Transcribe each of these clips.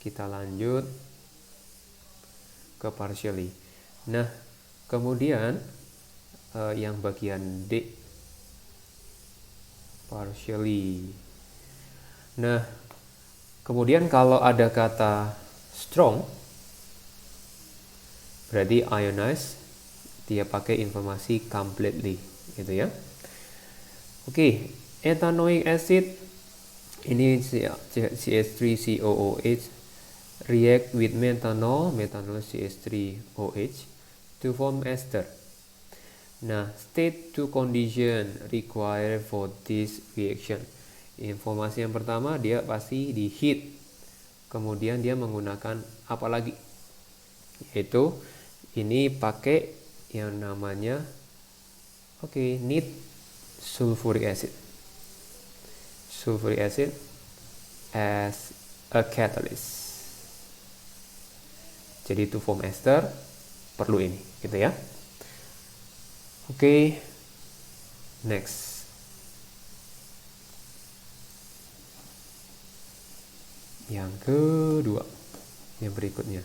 Kita lanjut ke partially. Nah, kemudian yang bagian D, partially. Nah, kemudian kalau ada kata strong, berarti ionized, dia pakai informasi completely, gitu ya. Oke, ethanoic acid ini CH3COOH react with methanol CH3OH to form ester. Nah, state 2 condition required for this reaction. Informasi yang pertama, dia pasti di heat. Kemudian dia menggunakan apa lagi? Yaitu ini pakai yang namanya need sulfuric acid. Sulfuric acid as a catalyst. Jadi to form ester perlu ini, gitu ya. Oke, next. Yang kedua, yang berikutnya.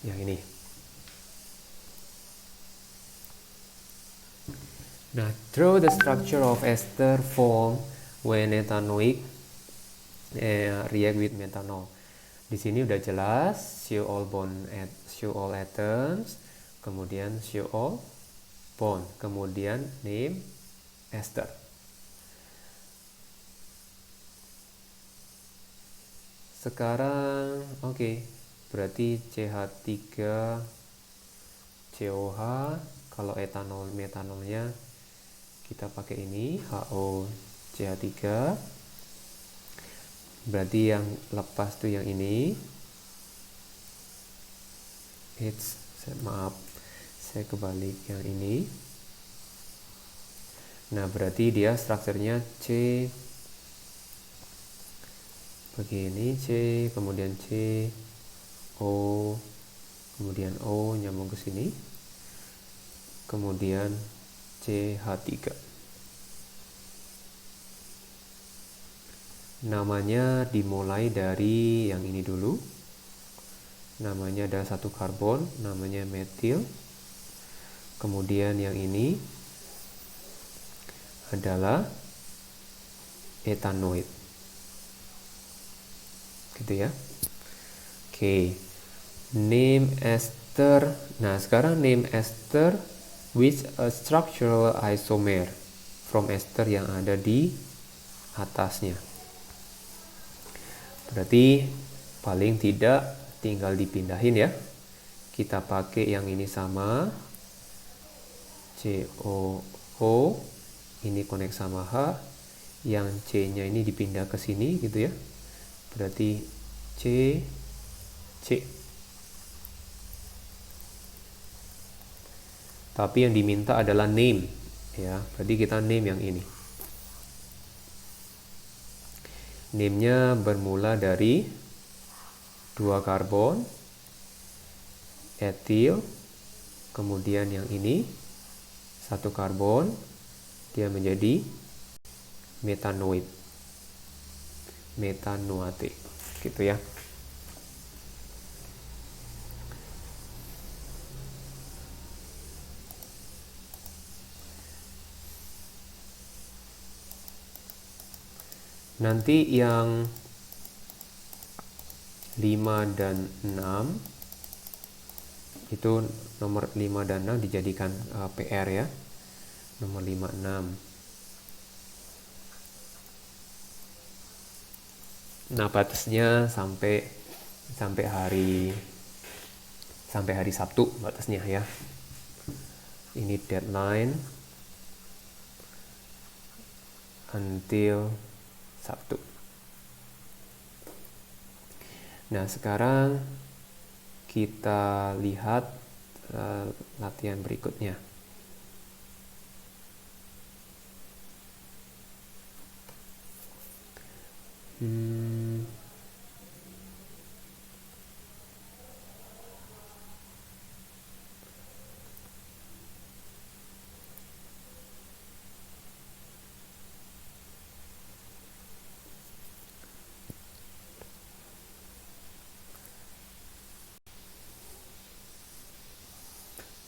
Yang ini. Nah, draw the structure of ester formed when ethanoic react with methanol. Di sini udah jelas, show all atoms, kemudian show all bond, kemudian name ester. Sekarang, berarti CH3COH, kalau metanolnya kita pakai ini, HOCH3. Berarti yang lepas tuh yang ini. Saya kebalik yang ini. Nah, berarti dia strukturnya C begini, C, kemudian C, O, kemudian O nyambung ke sini, kemudian CH3. Namanya dimulai dari yang ini dulu. Namanya ada satu karbon, namanya metil. Kemudian yang ini adalah ethanoid. Gitu ya. Oke. Name ester. Nah, sekarang name ester with a structural isomer from ester yang ada di atasnya. Berarti paling tidak tinggal dipindahin ya. Kita pakai yang ini sama COO, ini connect sama H, yang C-nya ini dipindah ke sini gitu ya. Berarti C. Tapi yang diminta adalah name ya. Berarti kita name yang ini. Name-nya bermula dari 2 karbon, etil, kemudian yang ini 1 karbon, dia menjadi metanoate, gitu ya. Nanti yang 5 dan 6 itu nomor 5 dan 6 dijadikan PR ya. Nomor 5, 6. Nah, batasnya sampai hari Sabtu batasnya ya. Ini deadline until Sabtu. Nah, sekarang kita lihat latihan berikutnya.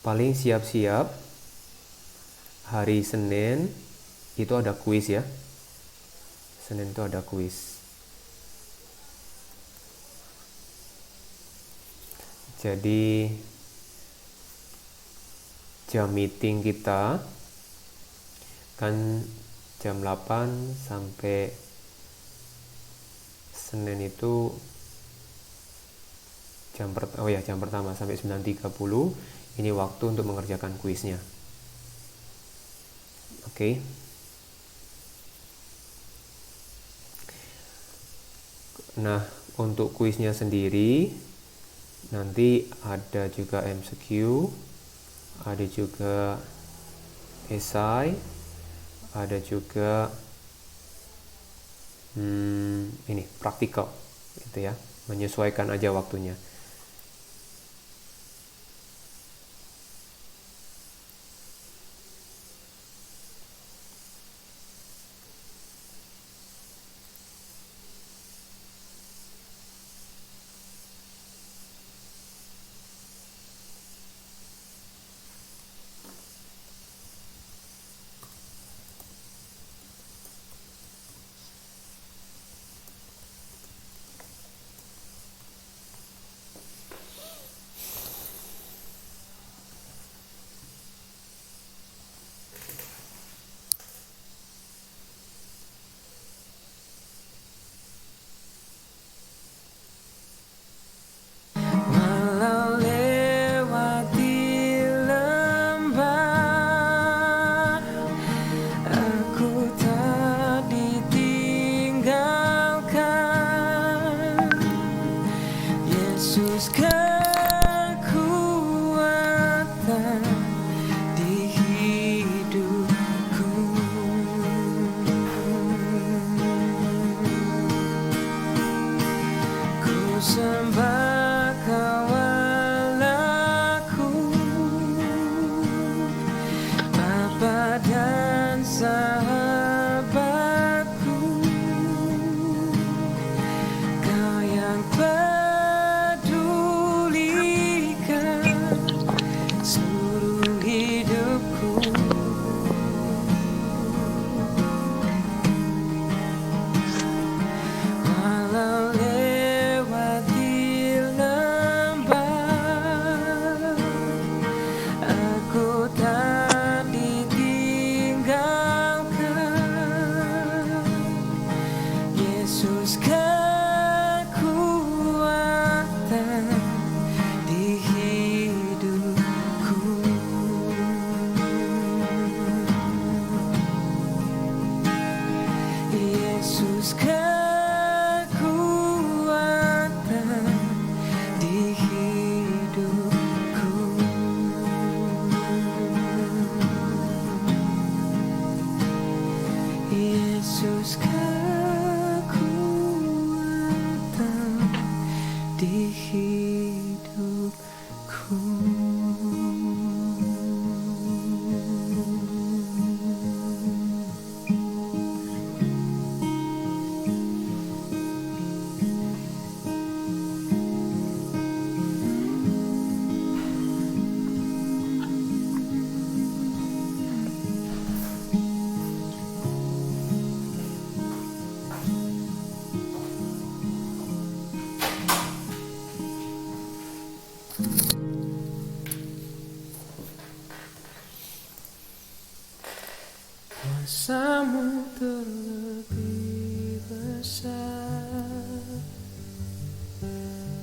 paling siap-siap hari Senin itu ada kuis ya. Senin itu ada kuis. Jadi jam meeting kita kan jam 8 sampai Senin itu jam pertama sampai 9.30 ini waktu untuk mengerjakan kuisnya. Oke. Nah, untuk kuisnya sendiri nanti ada juga MCQ, ada juga esai, ada juga ini praktikal gitu ya, menyesuaikan aja waktunya. Kuasamu terlebih besar,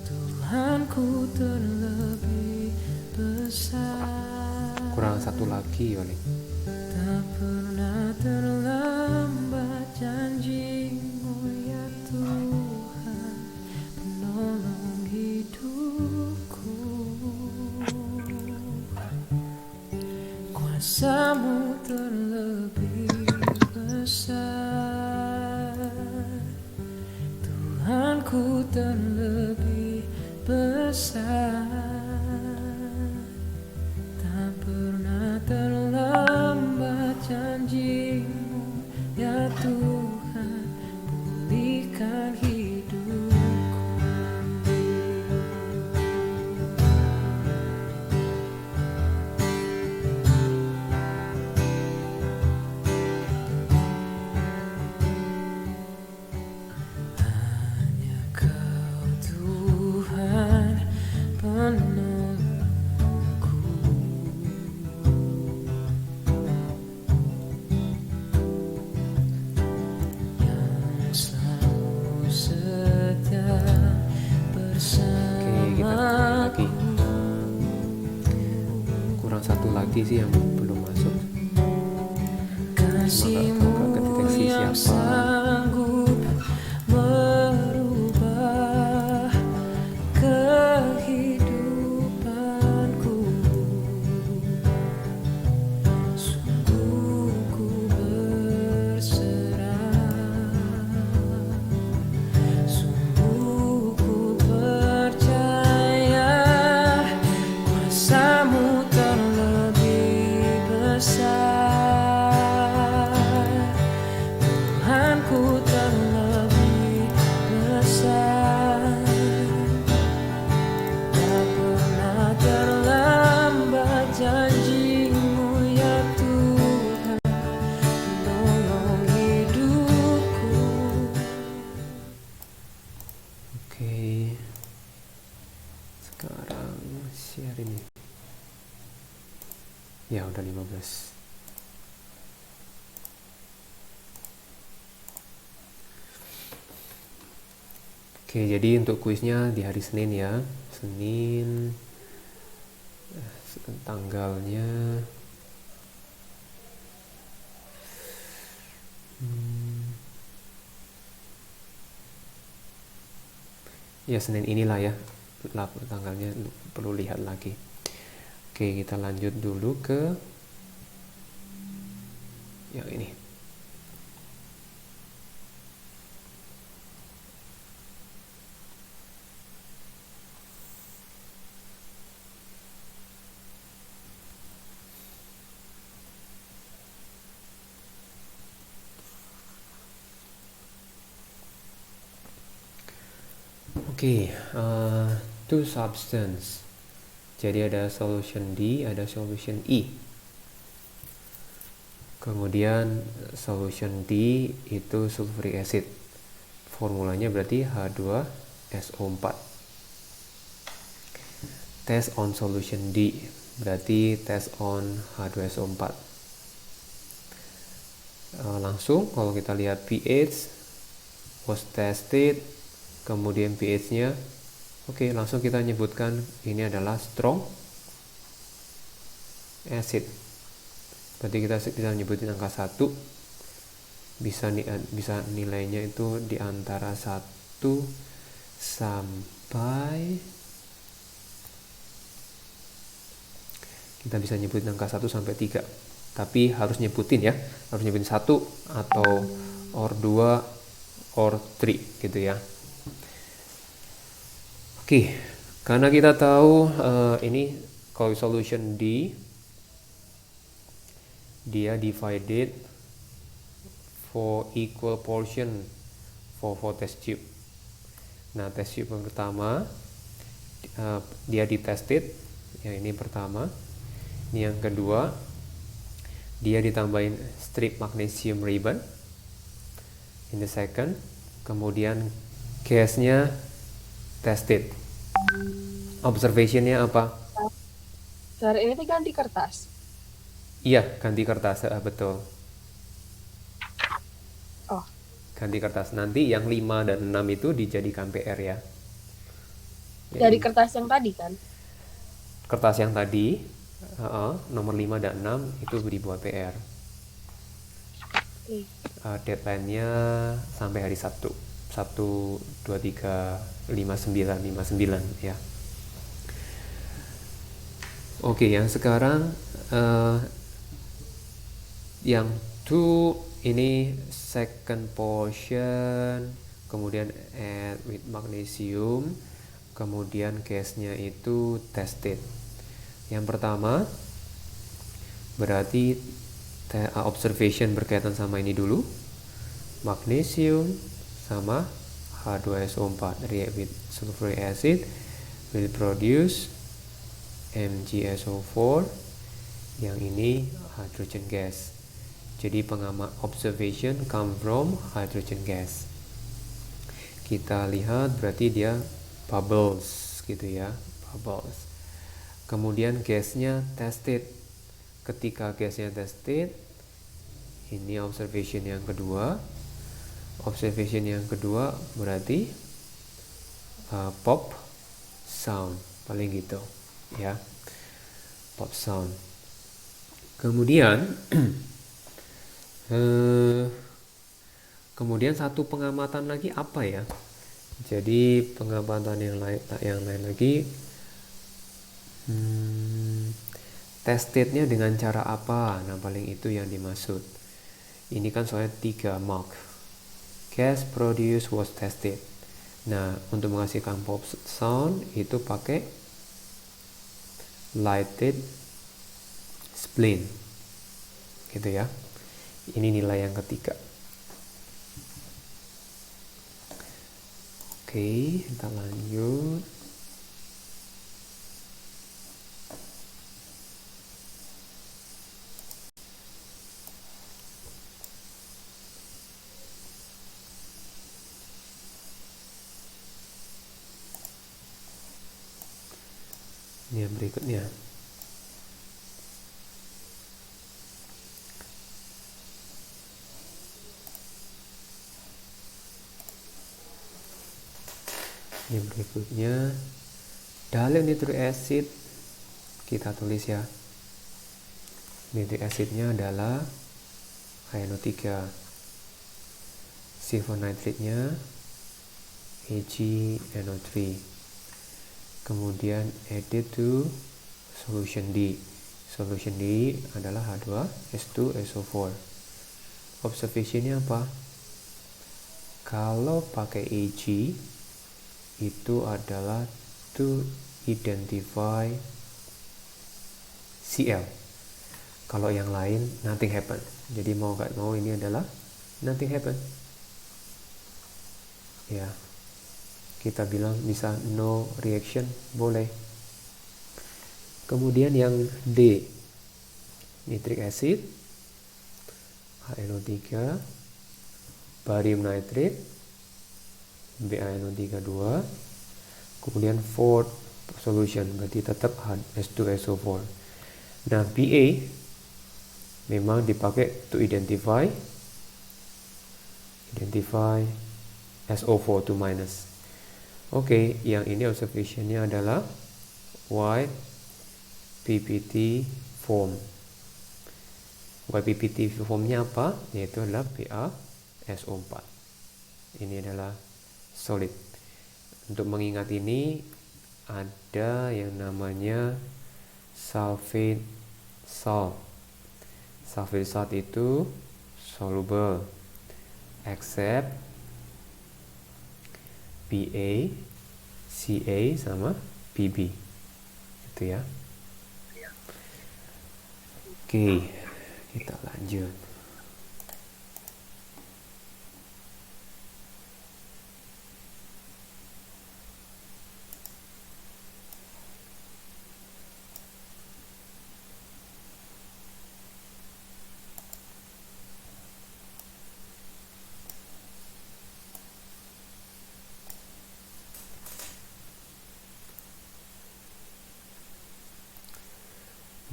Tuhanku terlebih besar. Kurang satu lagi paling. Tak pernah terlambat janji-Mu ya Tuhan, penolong hidupku. Kuasamu terlebih besar, Tuhanku terlebih besar. Tak pernah terlambat janji-Mu ya Tuhan, pulihkan hidupku. bukti sih yang belum masuk. Cuma nggak kedeteksi yang siapa. sanggup merubah kehidupanku. Sungguh ku berserah, sungguh ku percaya kuasamu terlebih besar, Tuhanku terlebih besar. Tak pernah terlambat janjimu ya Tuhan, menolong hidupku. Oke, sekarang share ini. Ya udah 15. Oke, jadi untuk kuisnya di hari Senin ya. Senin tanggalnya ya Senin inilah ya. Tanggalnya perlu lihat lagi. Oke, kita lanjut dulu ke yang ini. Oke, two substance. Jadi ada solution D, ada solution E. Kemudian solution D itu sulfuric acid. Formulanya berarti H2SO4. Test on solution D berarti test on H2SO4. Langsung kalau kita lihat pH was tested, kemudian pH-nya oke, langsung kita nyebutkan ini adalah strong acid. Berarti kita bisa nyebutin angka 1, bisa nilainya itu di antara 1 sampai, kita bisa nyebutin angka 1 sampai 3. Tapi harus nyebutin ya, harus nyebutin 1 atau or 2 or 3 gitu ya. Oke, karena kita tahu ini kalau solution D dia divided for equal portion for test tube. Nah, test tube yang pertama dia ditested, yang ini pertama. Ini yang kedua, dia ditambahin strip magnesium ribbon in the second. Kemudian gasnya tested. Observationnya apa? Hari ini tuh ganti kertas. Iya, ganti kertas, betul. Oh. Ganti kertas. Nanti yang 5 dan 6 itu dijadikan PR ya. Dari kertas yang tadi kan? Kertas yang tadi, nomor 5 dan 6 itu dibuat PR. Deadline-nya sampai hari Sabtu. Sabtu 23/59 ya. Oke, yang sekarang yang 2 ini second portion, kemudian add with magnesium, kemudian gasnya itu tested. Yang pertama berarti observation berkaitan sama ini dulu, magnesium sama H2SO4 react with sulfuric acid will produce MgSO4, yang ini hydrogen gas. Jadi pengamat observation come from hydrogen gas. Kita lihat berarti dia bubbles gitu ya, bubbles. Kemudian gasnya tested. Ketika gasnya tested, ini observation yang kedua. Observation yang kedua berarti pop sound, paling gitu ya, pop sound. Kemudian kemudian satu pengamatan lagi apa ya? Jadi pengamatan yang lain lagi, test state-nya dengan cara apa? Nah, paling itu yang dimaksud. Ini kan soalnya 3 mark. Gas produced was tested. Nah, untuk menghasilkan pop sound itu pakai lighted spleen. Gitu ya. Ini nilai yang ketiga. Oke, kita lanjut. Ini yang berikutnya. Yang berikutnya, dalam nitric acid kita tulis ya. Nitric acidnya adalah HNO3. Silver nitrate-nya AgNO3. Kemudian added to solution D. Solution D adalah H2S2SO4. Observationnya apa? Kalau pakai Ag itu adalah to identify Cl. Kalau yang lain nothing happen. Jadi mau gak mau ini adalah nothing happen. Ya, kita bilang bisa no reaction, boleh. Kemudian yang D, nitric acid, HNO3, barium nitrate, BaNO3 2, kemudian fourth solution, berarti tetap H2SO4. Nah, Pa memang dipakai to identify SO4 to minus. Oke, yang ini observationnya adalah white PPT form. White PPT formnya apa? Yaitu adalah PaSO4. Ini adalah solid. Untuk mengingat ini ada yang namanya sulfate salt. Sulfate salt itu soluble except Pa, Ca sama Pb. Itu ya. Oke, kita lanjut.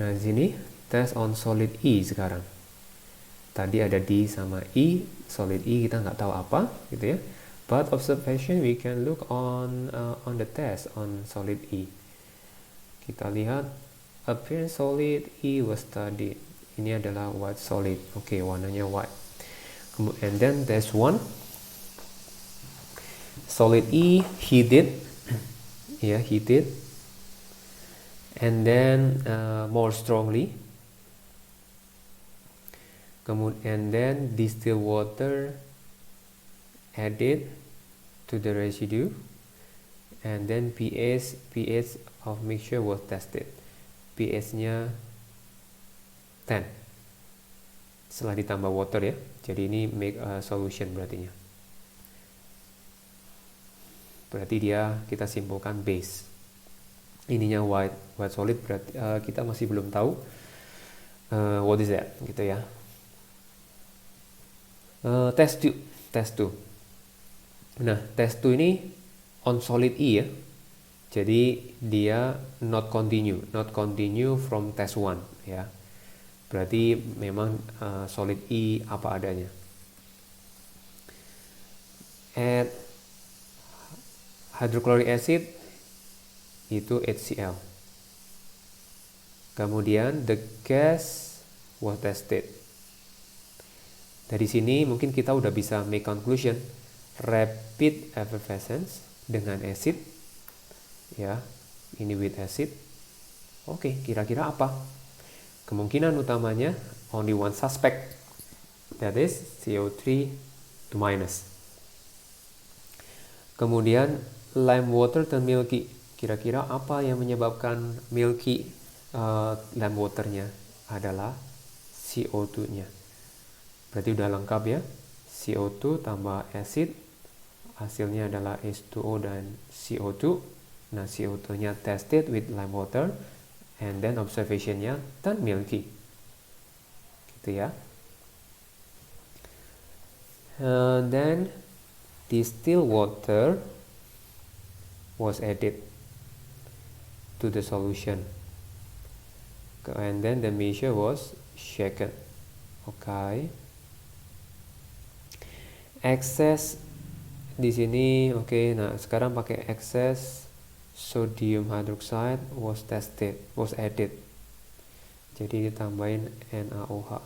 Nah, di sini test on solid E sekarang. Tadi ada D sama E, solid E kita nggak tahu apa, gitu ya. But observation we can look on the test on solid E. Kita lihat appearance solid E was studied. Ini adalah white solid. Oke, warnanya white. And then test 1. Solid E heated. Ya, heated. And then more strongly. And then distilled water added to the residue, and then pH of mixture was tested. pH-nya 10 setelah ditambah water ya. Jadi ini make a solution berarti dia kita simpulkan base. Ininya white solid, berarti kita masih belum tahu what is that gitu ya. Test 2. Nah, test 2 ini on solid E ya. Jadi dia not continue from test 1 ya. Berarti memang solid E apa adanya. Add hydrochloric acid itu HCl. Kemudian the gas was tested. Dari sini mungkin kita udah bisa make conclusion. Rapid effervescence dengan acid, ya, ini with acid. Oke, kira-kira apa? Kemungkinan utamanya only one suspect, that is CO3 minus. Kemudian lime water dan milky. Kira-kira apa yang menyebabkan milky lime waternya? Adalah CO2-nya. Berarti udah lengkap ya. CO2 tambah acid, hasilnya adalah H2O dan CO2. Nah, CO2-nya tested with lime water, and then observation-nya dan milky. Gitu ya. Then distilled water was added to the solution, and then the mixture was shaken. Okay. Excess di sini, oke. Nah, sekarang pakai excess sodium hydroxide was added. Jadi ditambahin NaOH.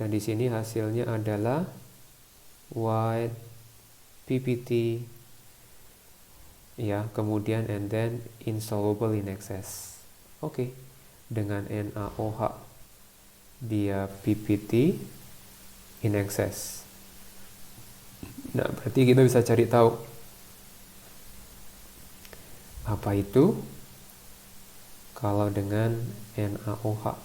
Dan di sini hasilnya adalah white PPT, ya, kemudian and then insoluble in excess. Oke. Dengan NaOH dia PPT in excess. Nah, berarti kita bisa cari tahu apa itu kalau dengan NaOH.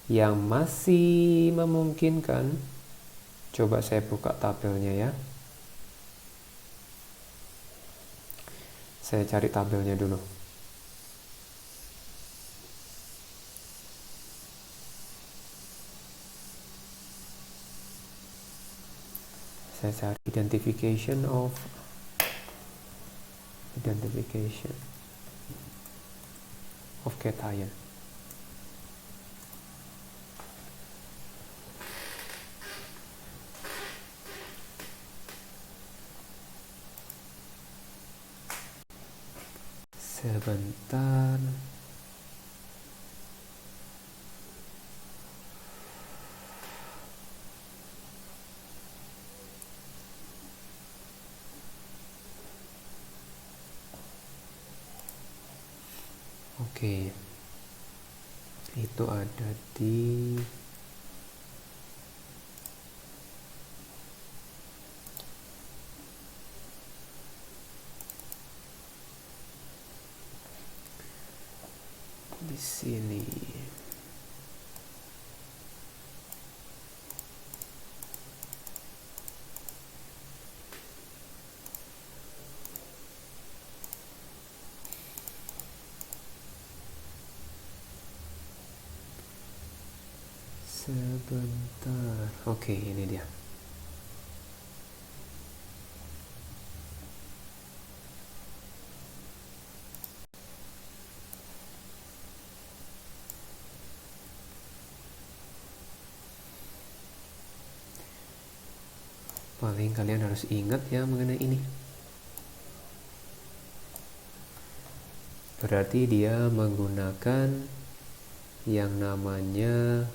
Yang masih memungkinkan, coba saya buka tabelnya ya. Saya cari tabelnya dulu. Saya cari identification of cation. Sebentar. Oke. Itu ada di sini. Sebentar. Oke, ini dia. Paling kalian harus ingat ya mengenai ini. Berarti dia menggunakan yang namanya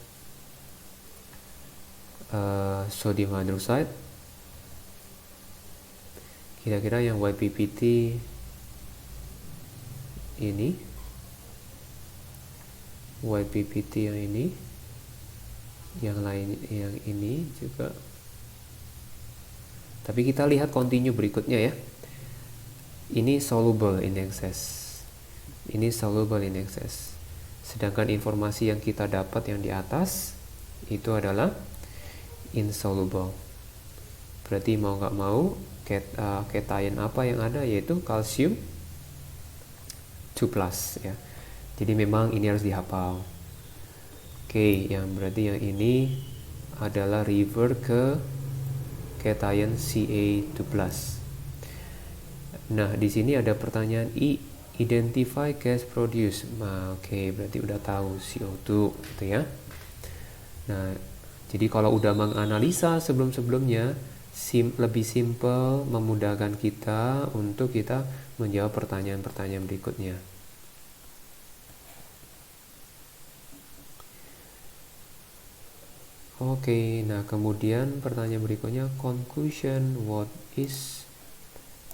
sodium hydroxide. Kira-kira yang YPPT ini, YPPT yang ini, yang lain yang ini juga. Tapi kita lihat continue berikutnya ya. Ini soluble in excess. Ini soluble in excess. Sedangkan informasi yang kita dapat yang di atas itu adalah insoluble. Berarti mau nggak mau cation apa yang ada, yaitu kalsium 2+ ya. Jadi memang ini harus dihafal. Oke, yang berarti yang ini adalah revert ke cation Ca2+. Nah, di sini ada pertanyaan identify gas produced. Nah, oke, berarti udah tahu CO2 gitu ya. Nah, jadi kalau udah menganalisa sebelum-sebelumnya, lebih simple, memudahkan kita untuk kita menjawab pertanyaan-pertanyaan berikutnya. Oke, nah kemudian pertanyaan berikutnya, conclusion, what is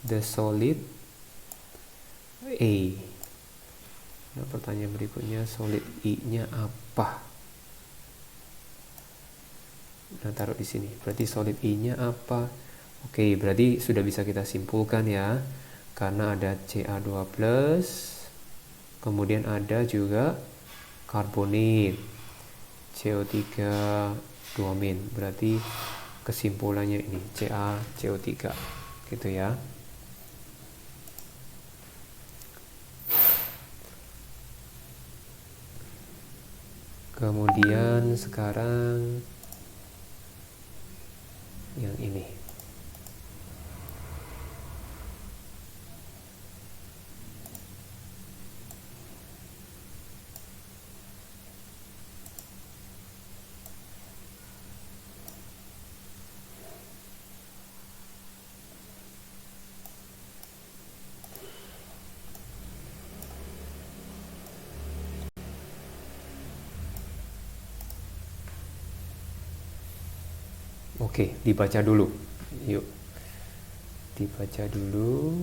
the solid A? Nah, pertanyaan berikutnya, solid I-nya apa? Nah, taruh di sini. Berarti solid I-nya apa? Oke, berarti sudah bisa kita simpulkan ya. Karena ada Ca2+, kemudian ada juga karbonat, CO3 2-. Berarti kesimpulannya ini CaCO3 gitu ya. Kemudian sekarang yang ini. Oke, dibaca dulu. Yuk. Dibaca dulu.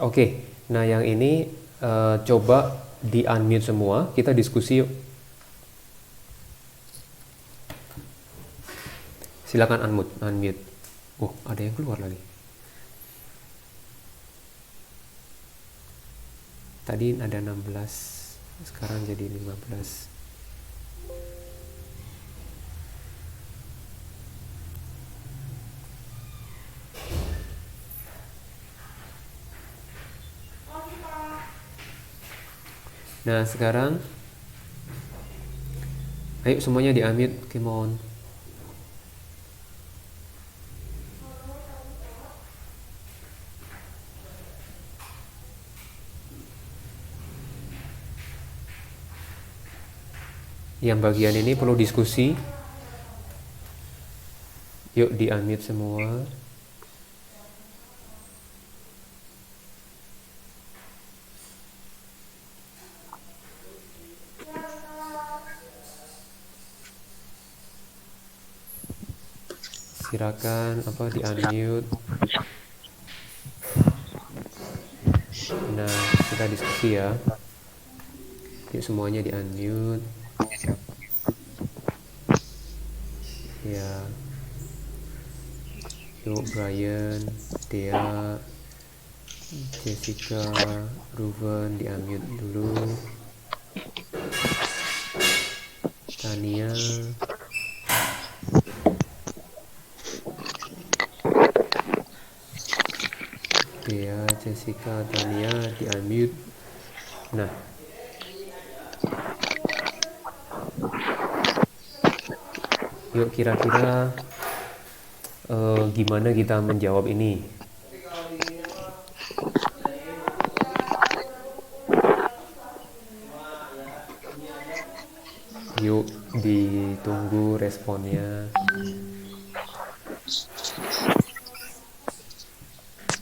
Oke, nah yang ini coba di unmute semua, kita diskusi yuk. Silakan unmute. Oh, ada yang keluar lagi. Tadi ada 16, sekarang jadi 15. Nah, sekarang ayo semuanya di unmute, come on. Yang bagian ini perlu diskusi. Yuk di unmute semua. Silakan di unmute. Nah, kita diskusi ya. Yuk semuanya di unmute. Ya. Yuk Brian, Dea, Jessica, Ruben di unmute dulu. Tania. Dea, Jessica, Tania di unmute. Nah, yuk kira-kira gimana kita menjawab ini? Yuk ditunggu responnya.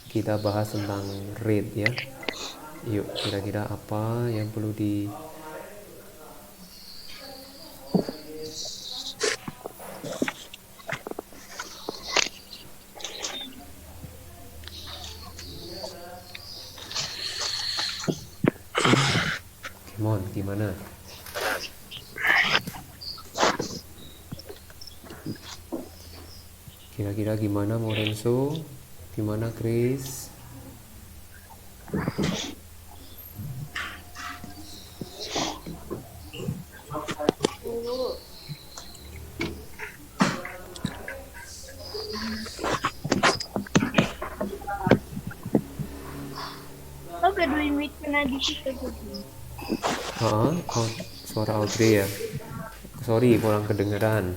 Kita bahas tentang rate ya. Yuk kira-kira apa yang perlu di gimana? Kira-kira gimana Morenso? Gimana Chris? Suara Audrey ya. Sorry kurang kedengeran.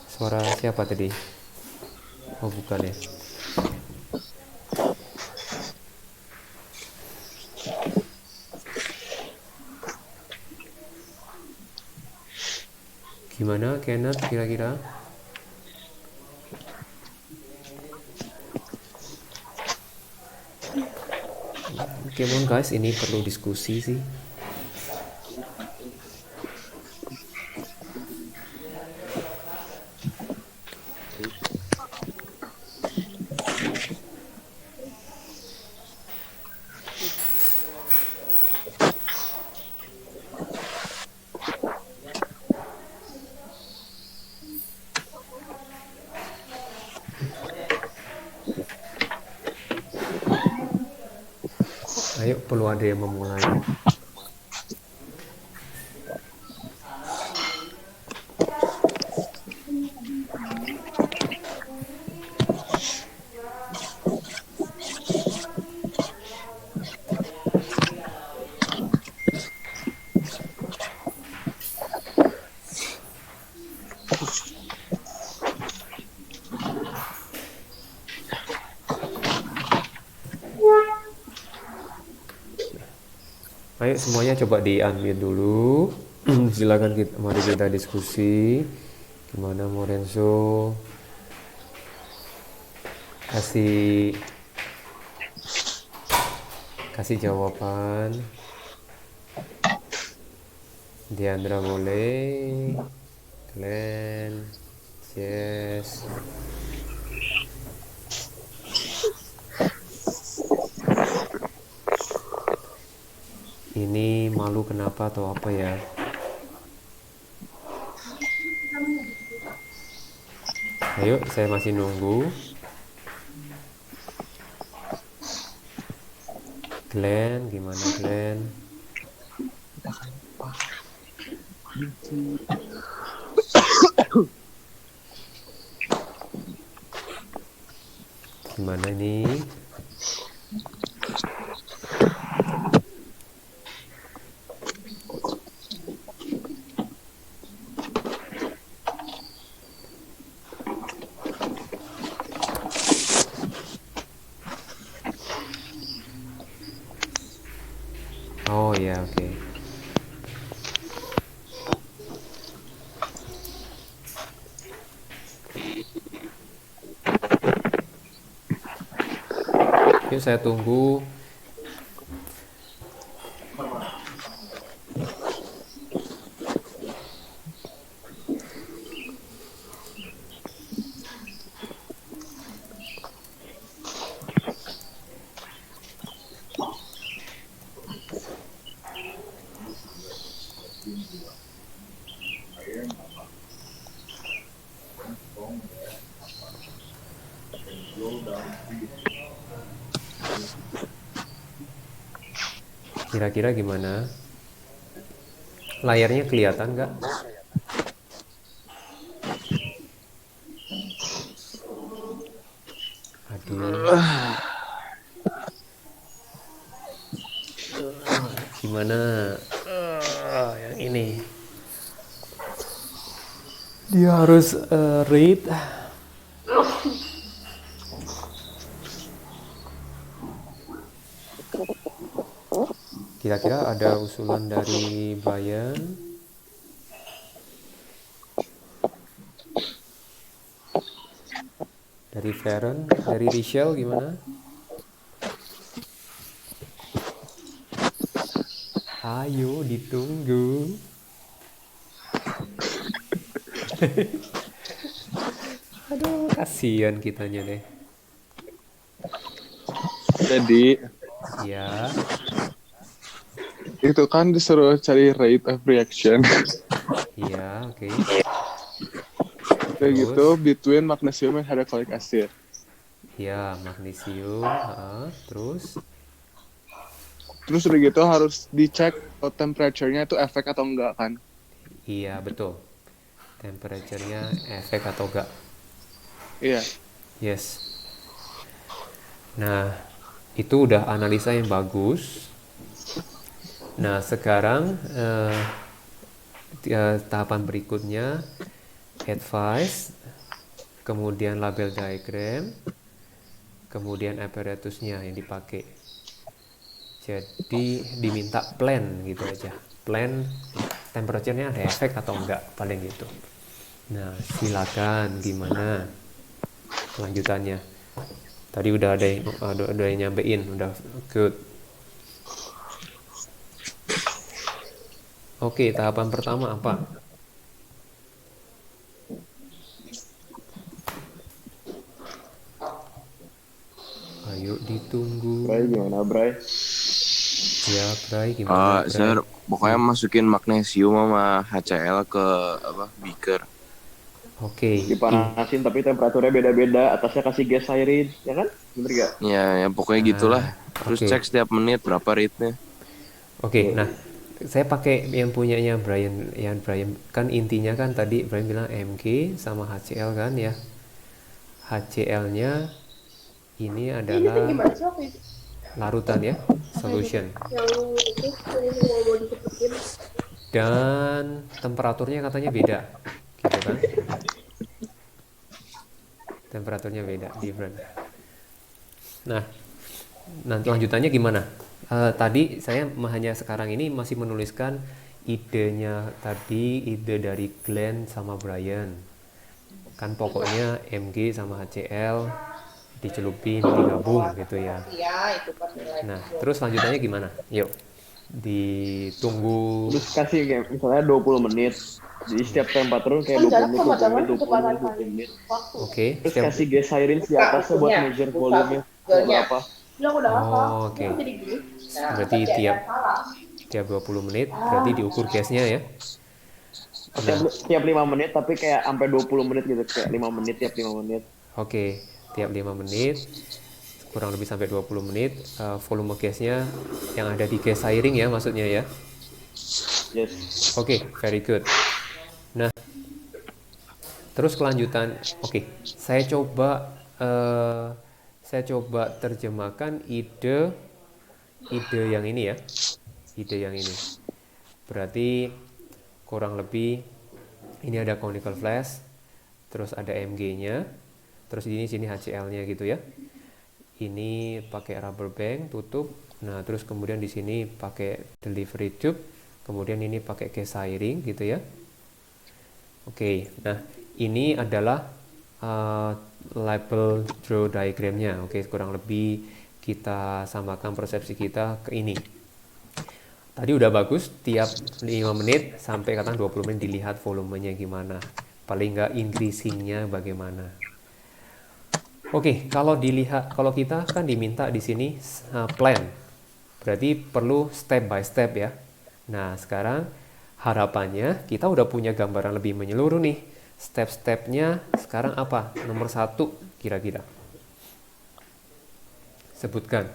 Suara siapa tadi? Oh, bukan ya. Gimana Kenneth kira-kira? Come on guys, ini perlu diskusi sih. Ayo, perlu ada yang memulai. Ayo semuanya coba di unmute dulu. Silakan mari kita diskusi. Gimana Morenzo? Kasih jawaban. Diandra boleh. Glenn, Jess. Ini malu kenapa atau apa ya? Ayo, saya masih nunggu. Glenn, gimana Glenn? Gimana nih? Oh ya, oke. Yuk saya tunggu. Kira-kira gimana? Layarnya kelihatan nggak? Aduh. Gimana? Yang ini. Dia harus read. Kira-kira ada usulan dari Brian? Dari Feren? Dari Rachel gimana? Ayo ditunggu. Aduh, kasihan kitanya deh. Jadi Ya, itu kan disuruh cari rate of reaction. iya, oke. Kayak Terus? gitu between magnesium and hydrochloric acid. Ya, magnesium. Terus? Terus udah gitu harus dicek temperature-nya itu efek atau enggak kan? Iya, betul. Temperature-nya efek atau enggak? Iya. Yes. Nah, itu udah analisa yang bagus. Nah, sekarang tahapan berikutnya advice kemudian label diagram, kemudian apparatusnya yang dipakai. Jadi diminta plan gitu aja. Plan temperature-nya ada efek atau enggak, paling gitu. Nah, silakan gimana kelanjutannya. Tadi udah ada yang nyampein, udah good. Oke, tahapan pertama apa? Ayo ditunggu. Bray gimana Bray? Ya, Bray, gimana, Bray? Sir, pokoknya masukin magnesium sama HCl ke beaker. Oke. Dipanasin tapi temperaturnya beda-beda. Atasnya kasih gas siren, ya kan? Bener gak? Ya pokoknya gitulah. Terus oke. cek setiap menit berapa rate-nya. Oke, nah saya pakai yang punyanya Brian. Yang Brian kan intinya kan tadi Brian bilang MG sama HCl kan ya. HCl-nya ini adalah larutan ya, solution. Dan temperaturnya katanya beda, gitu kan? Temperaturnya beda, different. Nah, nanti lanjutannya gimana? Tadi saya hanya sekarang ini masih menuliskan idenya tadi, ide dari Glenn sama Brian. Kan pokoknya MG sama HCl dicelupin, digabung gitu ya. Nah, terus lanjutannya gimana? Yuk, ditunggu. Terus kasih kayak misalnya 20 menit. Jadi setiap temperatur kayak 20 menit. Oke, Terus kasih gas siren di atasnya buat measure volume-nya berapa. Oh, oke. Berarti tiap 20 menit berarti diukur gasnya ya. Tiap 5 menit tapi kayak sampai 20 menit gitu, kayak 5 menit tiap 5 menit. Oke, tiap 5 menit kurang lebih sampai 20 menit volume gasnya yang ada di gas siring ya maksudnya ya. Yes. Oke, very good. Nah, terus kelanjutan. Oke, saya coba terjemahkan ide yang ini ya. Ide yang ini. Berarti kurang lebih ini ada conical flash, terus ada MG-nya, terus di sini HCl-nya gitu ya. Ini pakai rubber band tutup. Nah, terus kemudian di sini pakai delivery tube, kemudian ini pakai gas siring gitu ya. Oke, nah ini adalah label draw diagramnya. Oke, kurang lebih kita samakan persepsi kita ke ini. Tadi udah bagus, tiap 5 menit sampai katakan 20 menit dilihat volumenya gimana. Paling nggak increasing-nya bagaimana. Oke, kalau kita kan diminta di sini plan. Berarti perlu step by step ya. Nah, sekarang harapannya kita udah punya gambaran lebih menyeluruh nih. Step-stepnya sekarang apa? Nomor 1 kira-kira. Sebutkan.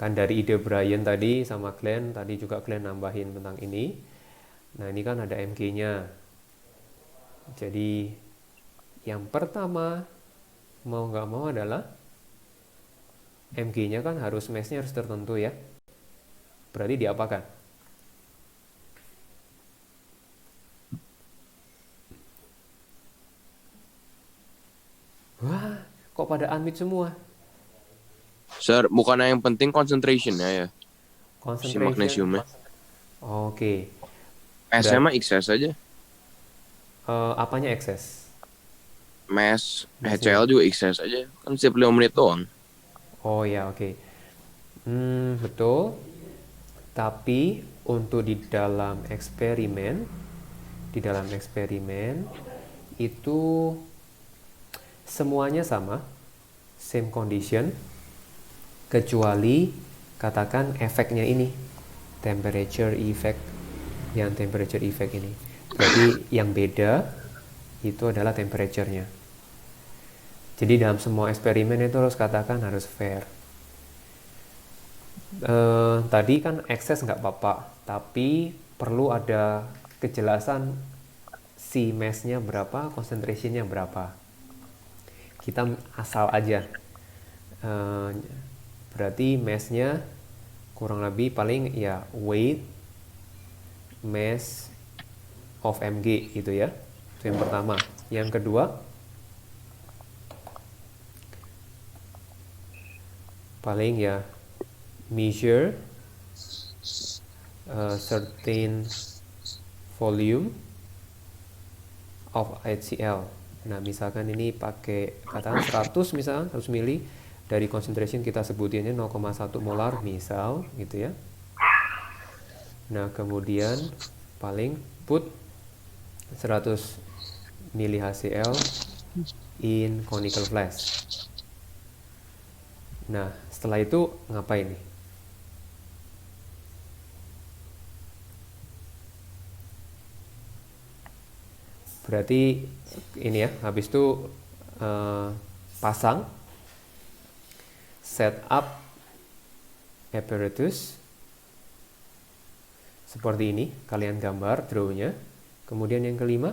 Kan dari ide Brian tadi sama Glenn, tadi juga Glenn nambahin tentang ini. Nah, ini kan ada MG-nya. Jadi yang pertama mau nggak mau adalah MG-nya kan harus mass-nya harus tertentu ya. Berarti diapakan? Wah, kok pada unmute semua? Sir, bukannya yang penting concentration-nya ya. Si Concentration. magnesiumnya. Oke. S-nya XS aja. Apanya excess? Mass, HCl juga XS aja. Kan setiap 5 menit doang. Oh ya, oke. Betul. Tapi untuk di dalam eksperimen itu semuanya sama, same condition, kecuali katakan efeknya ini, temperature effect ini. Berarti yang beda itu adalah temperature-nya. Jadi dalam semua eksperimen itu harus fair. Tadi kan excess nggak apa-apa, tapi perlu ada kejelasan si mass-nya berapa, concentration-nya berapa. Kita asal aja. Berarti mass-nya kurang lebih paling ya weight mass of Mg gitu ya. Itu yang pertama. Yang kedua, paling ya measure a certain volume of HCl. Nah, misalkan ini pakai katakan 100 misalkan 100 mili dari concentration kita sebutinnya 0,1 molar misal gitu ya. Nah, kemudian paling put 100 mili HCl in conical flask. Nah, setelah itu ngapain nih? Berarti ini ya, habis itu pasang set up apparatus seperti ini, kalian gambar drawnya. Kemudian yang kelima,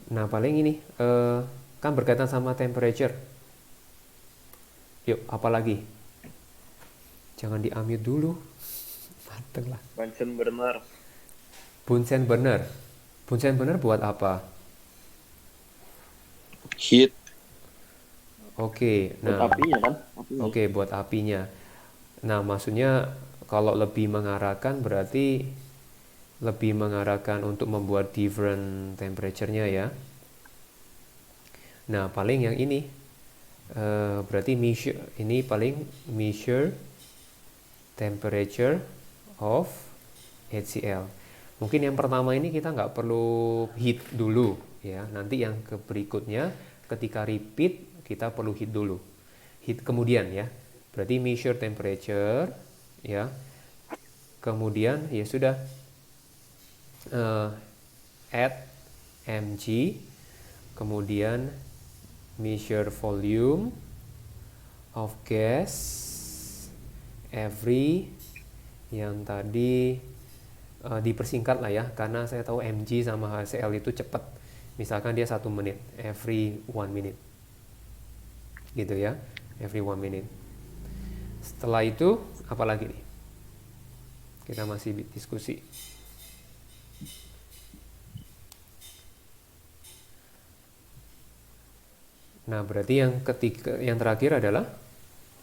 nah paling ini kan berkaitan sama temperature. Yuk, apalagi? Jangan di-unmute dulu. Mateng lah. Bunsen burner. Bunsen burner. Bunsen burner buat apa? Heat. Oke, Buat nah, apinya kan? Apinya. oke buat apinya. Nah, maksudnya kalau lebih mengarahkan berarti lebih mengarahkan untuk membuat different temperature-nya ya. Nah, paling yang ini berarti measure ini paling measure temperature of HCl. Mungkin yang pertama ini kita nggak perlu heat dulu ya. Nanti yang ke berikutnya ketika repeat kita perlu heat dulu. Heat kemudian ya. Berarti measure temperature ya. Kemudian ya sudah add mg, kemudian measure volume of gas every yang tadi dipersingkat lah ya, karena saya tahu mg sama HCl itu cepat. Misalkan dia 1 menit, every 1 minute gitu ya, every 1 minute. Setelah itu apa lagi nih? Kita masih diskusi. Nah, berarti yang ketiga, yang terakhir adalah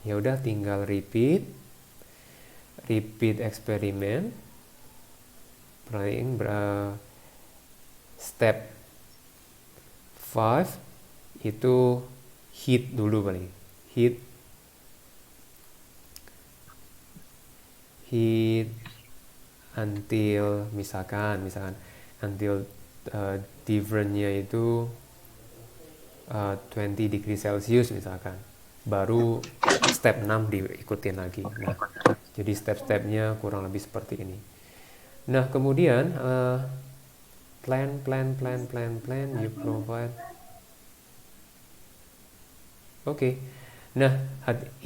ya udah tinggal repeat eksperimen. Paling step 5 itu heat dulu paling. Heat until misalkan until differentnya itu 20 degree Celsius misalkan, baru step 6 diikutin lagi. Nah, jadi step-stepnya kurang lebih seperti ini. Nah, kemudian plan you provide. Oke. Nah,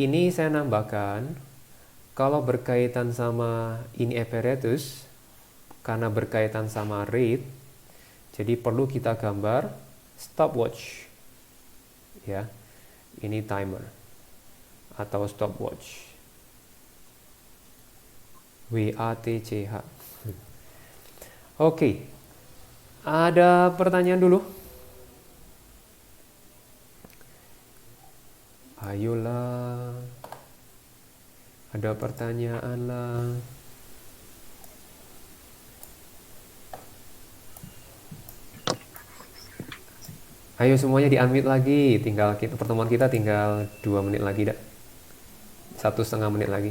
ini saya nambahkan kalau berkaitan sama ini apparatus, karena berkaitan sama rate, jadi perlu kita gambar stopwatch. Ya, ini timer atau stopwatch. WATCH. Oke. Ada pertanyaan dulu? Ayolah. Ada pertanyaan lah. Ayo semuanya di-unmute lagi. Tinggal pertemuan kita tinggal 2 menit lagi dah. 1,5 menit lagi.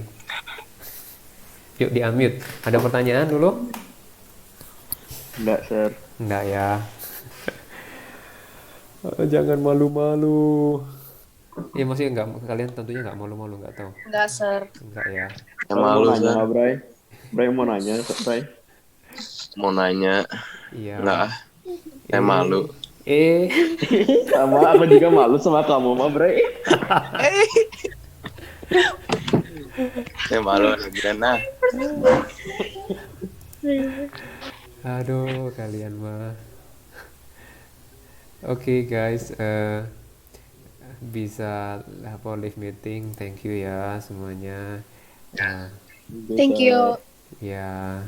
Yuk di-unmute. Ada pertanyaan dulu? Enggak, Sir. Enggak ya. Jangan malu-malu. Ya maksudnya enggak, kalian tentunya enggak malu-malu, enggak tahu. Enggak, Sir. Enggak ya. Yang malu, mau nanya, Sir. Bray. Bray mau nanya, Bray. Mau nanya. Iya. Enggak ah. Saya malu. Sama, aku juga malu sama kamu, mah, Bray. Saya malu. Nah. Aduh, kalian mah. Oke, guys, bisa live meeting. Thank you ya semuanya. Thank you. Ya,